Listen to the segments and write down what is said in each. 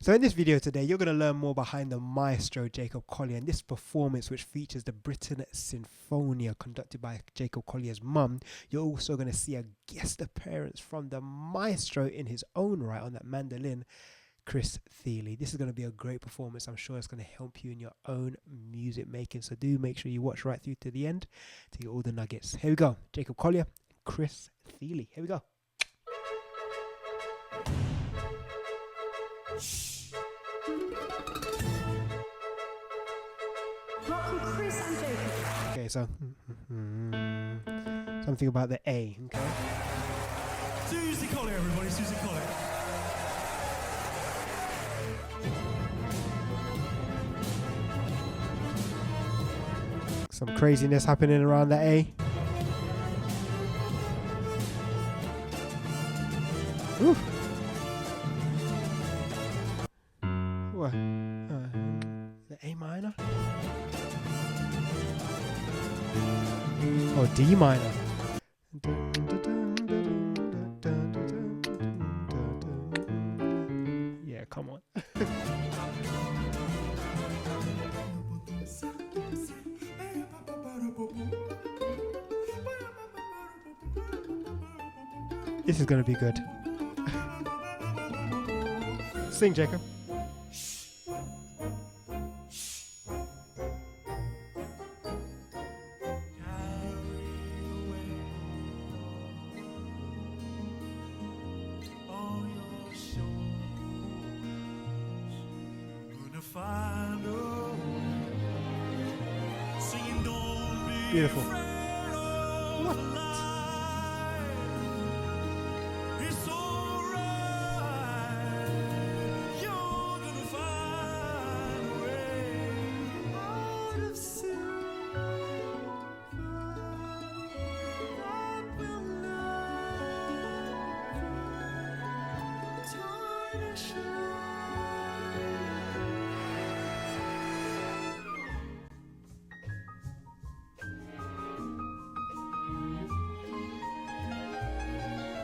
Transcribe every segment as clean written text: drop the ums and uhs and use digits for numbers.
So in this video today, you're going to learn more behind the maestro Jacob Collier and this performance which features the Britten Sinfonia conducted by Jacob Collier's mum. You're also going to see a guest appearance from the maestro in his own right on that mandolin, Chris Thile. This is going to be a great performance. I'm sure it's going to help you in your own music making. So do make sure you watch right through to the end to get all the nuggets. Here we go. Jacob Collier, Chris Thile. Here we go. Welcome, Chris and Jacob. Okay, so something about the A. Okay. Suzie Collier, everybody. Suzie Collier. Some craziness happening around the A. Ooh. What? The A minor? Oh, D minor. Yeah, come on. This is going to be good. Sing, Jacob. Beautiful. What?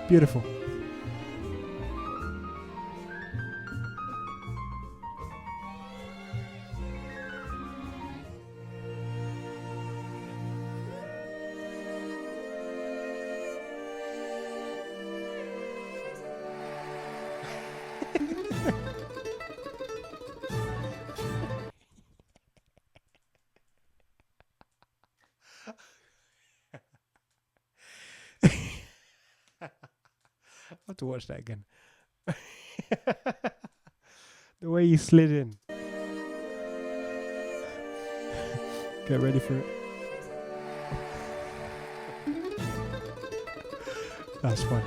Beautiful. I have to watch that again. The way you slid in. Get ready for it. That's funny.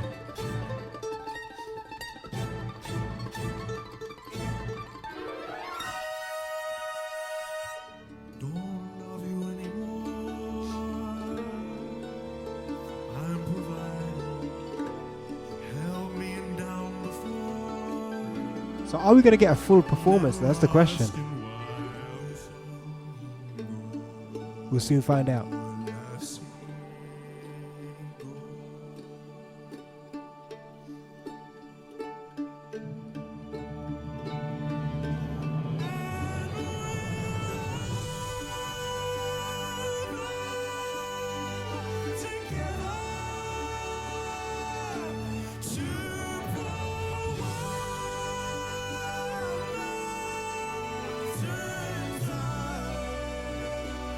So are we going to get a full performance? That's the question. We'll soon find out.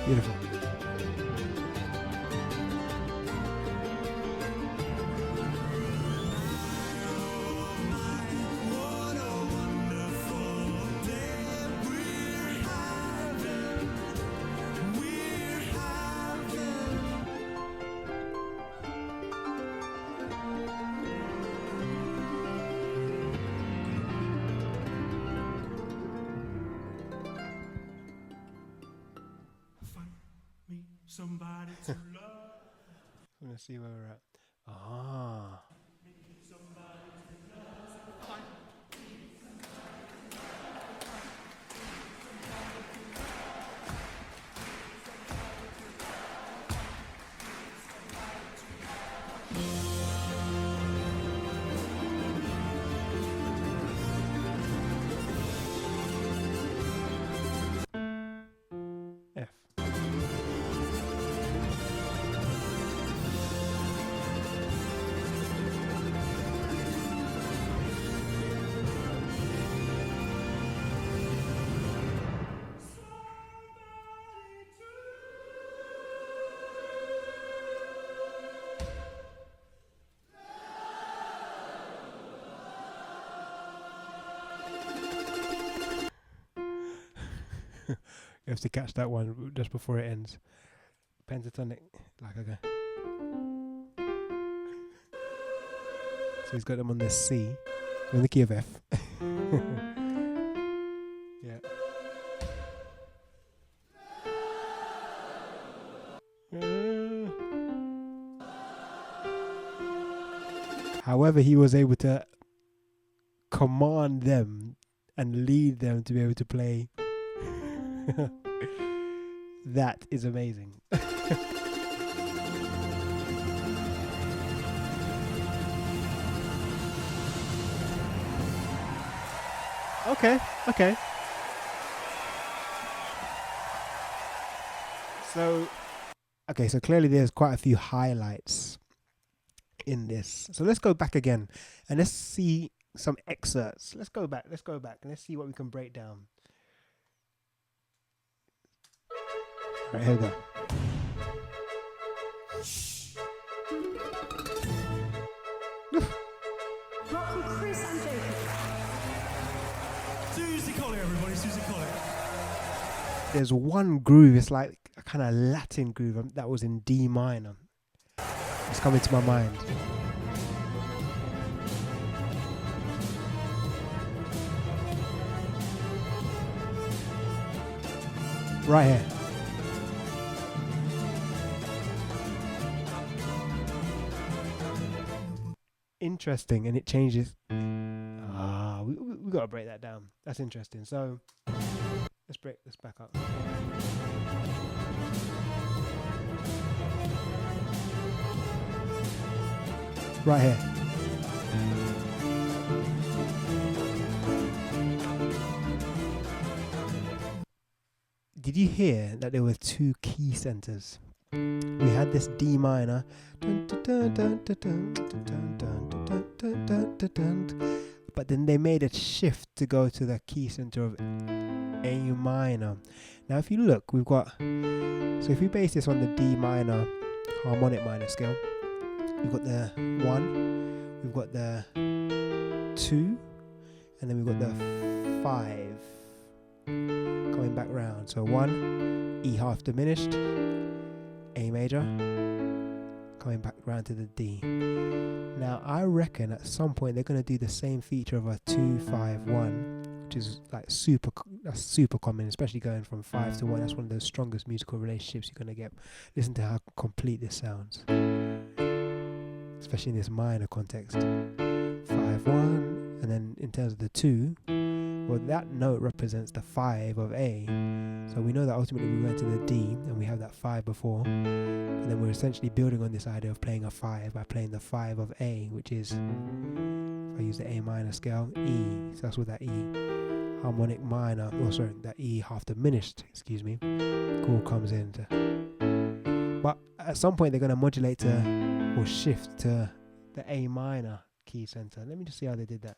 Beautiful. Somebody to love. Let's see where we're at. Ah. You have to catch that one just before it ends. Pentatonic, like okay. So he's got them on the C, in the key of F. Yeah. However, he was able to command them and lead them to be able to play. That is amazing. Okay. So clearly there's quite a few highlights in this. So let's go back again and let's see some excerpts. Let's go back and let's see what we can break down. All right, here we go. Rock with Chris and Jacob. Suzie Collier, everybody, Suzie Collier. There's one groove, it's like a kind of Latin groove that was in D minor. It's coming to my mind. Right here. Interesting, and it changes. We got to break that down. That's interesting. So let's back up. Right here. Did you hear that there were two key centers? We had this D minor, but then they made a shift to go to the key center of A minor. Now if you look, we've got, so if we base this on the D minor harmonic minor scale, we've got the 1, we've got the 2, and then we've got the 5 coming back round. So 1, E half diminished, A major, coming back round to the D. Now I reckon at some point they're going to do the same feature of a 2-5-1, which is like super common, especially going from 5 to 1. That's one of the strongest musical relationships you're going to get. Listen to how complete this sounds, especially in this minor context. 5-1, and then in terms of the 2, well, that note represents the 5 of A. So we know that ultimately we went to the D and we have that 5 before. And then we're essentially building on this idea of playing a 5 by playing the 5 of A, which is, if I use the A minor scale, E. So that's what that E harmonic minor, that E half diminished, chord comes in. But at some point they're going to modulate to, or shift to the A minor key center. Let me just see how they did that.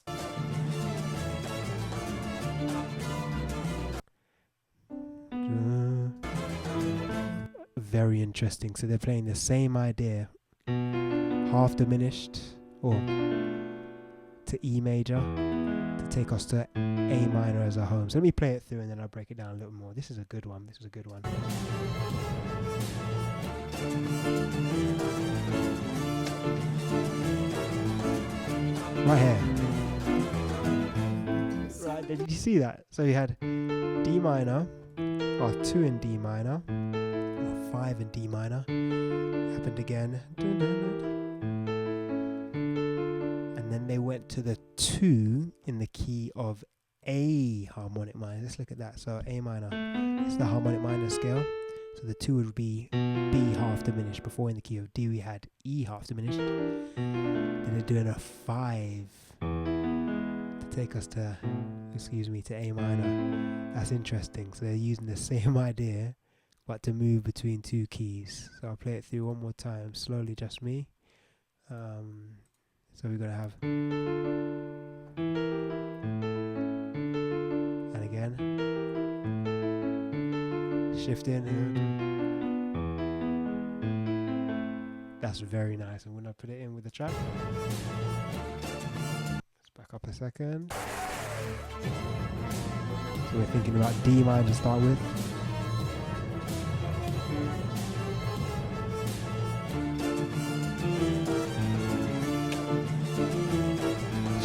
Very interesting. So they're playing the same idea, half diminished, or to E major, to take us to A minor as a home. So let me play it through and then I'll break it down a little more. This is a good one. Right here. Right, did you see that? So you had D minor, or 2 in D minor, 5 in D minor, happened again, and then they went to the 2 in the key of A harmonic minor. Let's look at that. So A minor is the harmonic minor scale, so the 2 would be B half diminished. Before in the key of D we had E half diminished. Then they're doing a 5 to take us to, to A minor. That's interesting. So they're using the same idea but to move between 2 keys. So I'll play it through one more time, slowly, just me. So we're going to have, and again, shift in. That's very nice. I'm going to put it in with the track. Let's back up a second. So we're thinking about D minor to start with.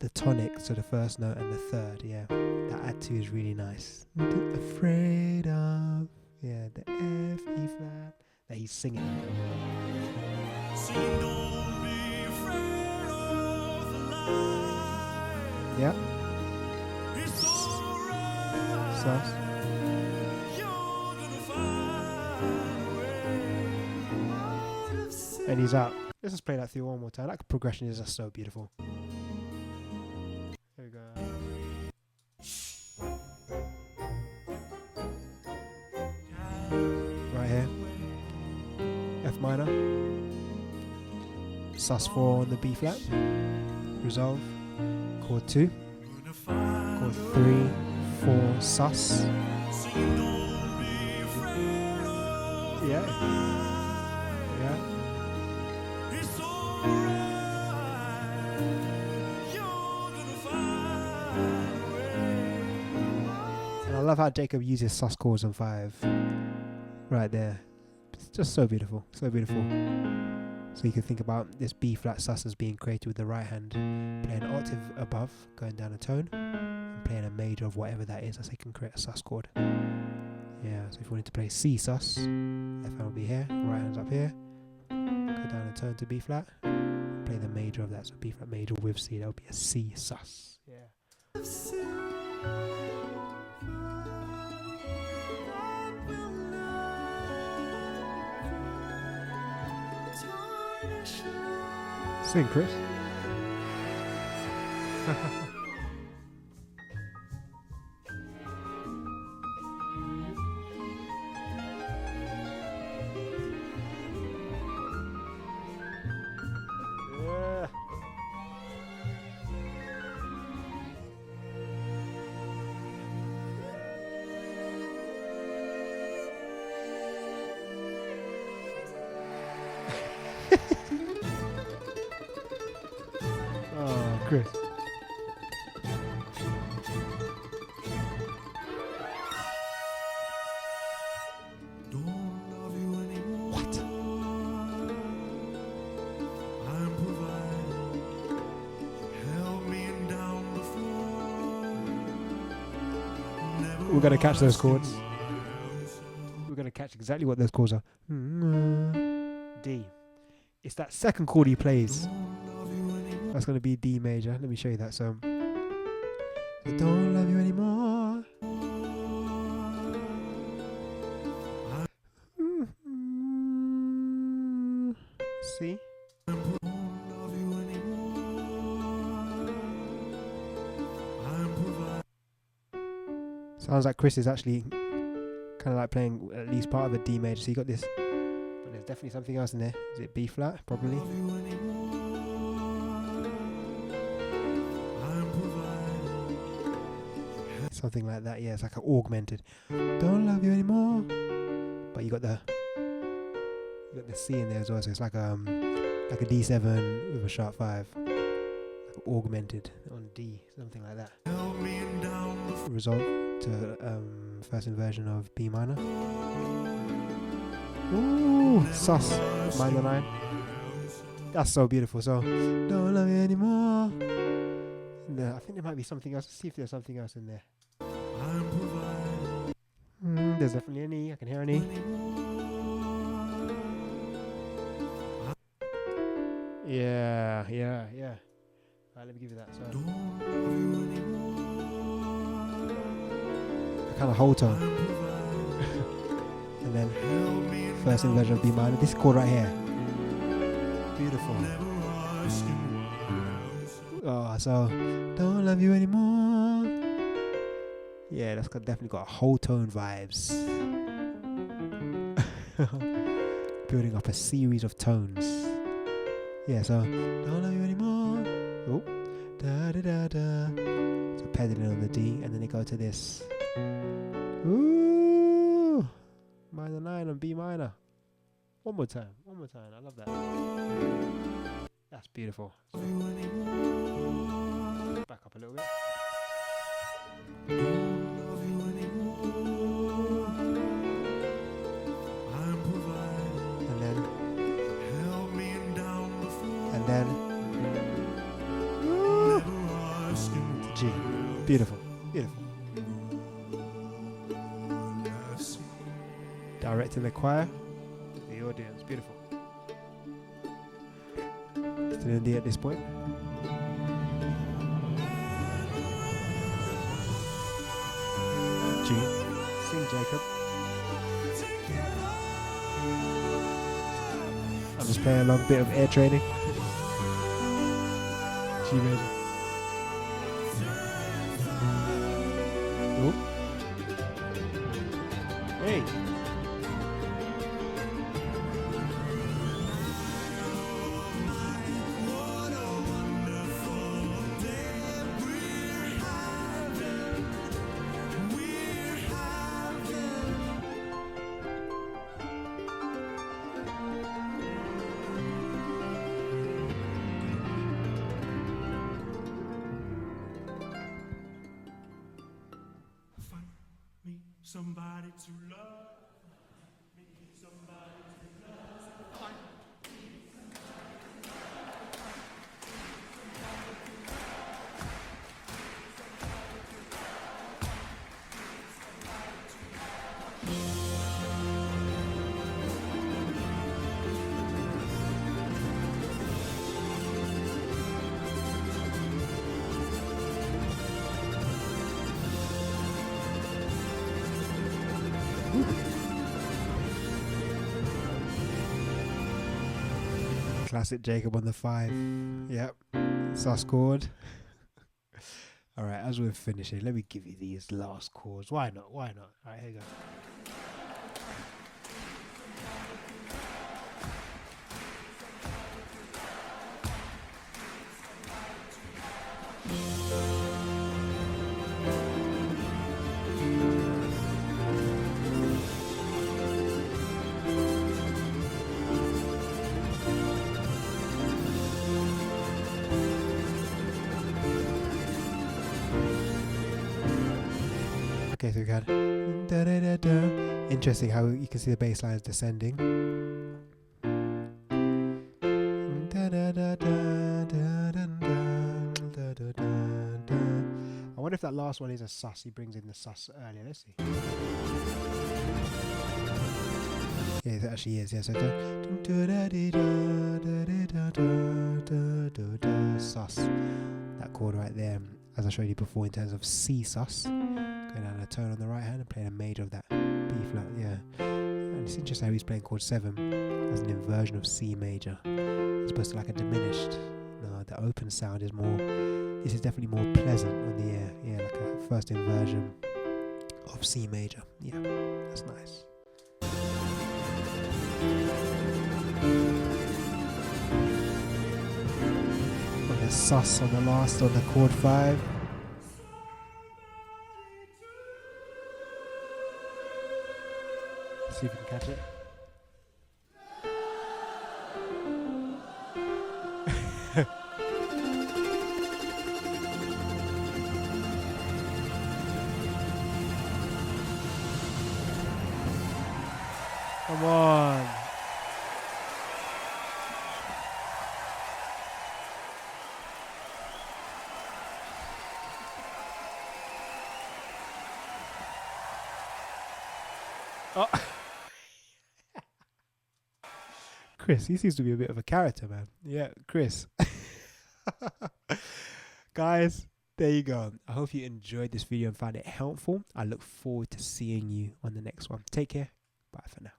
the tonic, so the first note and the third. Yeah, that add to is really nice. Afraid of, yeah, the F E flat that he's singing. Singing, don't be afraid of the light. Yeah, It's alright. sus. You're gonna find a way out of sin. And he's out. Let's just play that through one more time. That progression is just so beautiful. There we go. Right here. F minor. sus4 on the B flat. Resolve. Chord 2. Chord 3, 4, sus. Singing, don't be afraid of the Yeah. light. Yeah. It's alright. You're gonna find a way. And I love how Jacob uses sus chords on 5. Right there. It's just so beautiful. So beautiful. So you can think about this B flat sus as being created with the right hand, playing an octave above, going down a tone, and playing a major of whatever that is, so you can create a sus chord. Yeah, so if you wanted to play C sus, F hand will be here, right hand's up here, go down a tone to B flat, play the major of that, so B flat major with C, that would be a C sus. Yeah. Sing, Chris. Yeah. Oh, Chris. Don't love you anymore. What? I'm providing. Held me down before. Never We're gonna catch those asking chords. why. We're going to catch exactly what those chords are. D. It's that second chord he plays. Don't love you anymore. That's going to be D major. Let me show you that. So, I don't love you anymore. C. Don't love you anymore. I'm providing. Sounds like Chris is actually kind of like playing at least part of a D major. So you got this, but there's definitely something else in there. Is it B flat? Probably. Love you anymore. I'm providing. Something like that. Yeah, it's like an augmented. Don't love you anymore. But you got the C in there as well. So it's like a D7 with a sharp 5, like augmented on D, something like that. Held me down before. Resolve to first inversion of B minor. Ooh, sus minor 9. That's so beautiful. So don't love you anymore. No, I think there might be something else. Let's see if there's something else in there. I'm providing. There's definitely an E. I can hear an E. Yeah. Alright, let me give you that. So Don't love you anymore. a kind of whole tone. I'm providing. And then Held me first down inversion of B minor. This chord right here. Beautiful. Never asking why. Oh, so don't love you anymore. Yeah, that's definitely got whole tone vibes. Building up a series of tones. Yeah, so don't love you anymore. Oh, da da da da. So pedaling on the D, and then they go to this. Ooh, minor 9 on B minor. One more time. I love that. That's beautiful. So, back up a little bit. Don't love you anymore. I'm providing. And then, Held me down before. and then. Never to the choir, the audience. Beautiful. Still in D at this point. G. Sing, Jacob. I'm just playing a long bit of air training. G major. Oop. Hey. Somebody to love, me somebody to love. Find Classic Jacob on the 5. Yep. Sus chord. Alright, as we're finishing, let me give you these last chords. Why not? Why not? Alright, here you go. Okay, so we got da, da, da, da. Interesting how you can see the bass lines descending. Da, da, da, da, da, da, da, da, da, da. I wonder if that last one is a sus. He brings in the sus earlier. Let's see. Yeah, it actually is. Yeah, so sus. That chord right there, as I showed you before, in terms of C sus. Going down a tone on the right hand and playing a major of that B flat, yeah. And it's interesting how he's playing chord 7 as an inversion of C major, as opposed to like a diminished. No, the open sound is more. This is definitely more pleasant on the ear, yeah, like a first inversion of C major. Yeah, that's nice. On the sus on the last on the chord 5. See if we can catch it. Come on. Oh. Chris, he seems to be a bit of a character, man. Yeah, Chris. Guys, there you go. I hope you enjoyed this video and found it helpful. I look forward to seeing you on the next one. Take care. Bye for now.